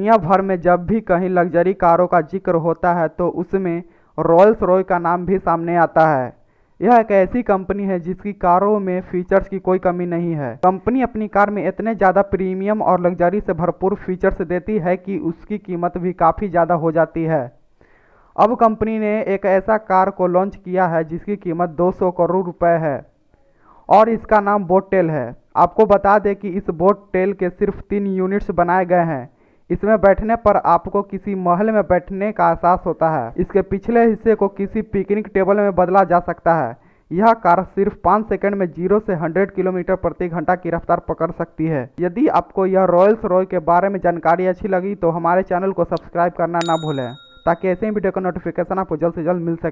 दुनिया भर में जब भी कहीं लग्जरी कारों का जिक्र होता है तो उसमें रोल्स रॉय का नाम भी सामने आता है। यह एक ऐसी कंपनी है जिसकी कारों में फीचर्स की कोई कमी नहीं है। कंपनी अपनी कार में इतने ज़्यादा प्रीमियम और लग्जरी से भरपूर फीचर्स देती है कि उसकी कीमत भी काफ़ी ज़्यादा हो जाती है। अब कंपनी ने एक ऐसा कार को लॉन्च किया है जिसकी कीमत 200 करोड़ रुपए है और इसका नाम बोट टेल है। आपको बता दें कि इस बोट टेल के सिर्फ 3 यूनिट्स बनाए गए हैं। इसमें बैठने पर आपको किसी महल में बैठने का एहसास होता है। इसके पिछले हिस्से को किसी पिकनिक टेबल में बदला जा सकता है। यह कार सिर्फ 5 सेकंड में 0 से 100 किलोमीटर प्रति घंटा की रफ्तार पकड़ सकती है। यदि आपको यह रोल्स रॉय के बारे में जानकारी अच्छी लगी तो हमारे चैनल को सब्सक्राइब करना ना भूलें ताकि ऐसे ही वीडियो का नोटिफिकेशन आपको जल्द से जल्द मिल सके।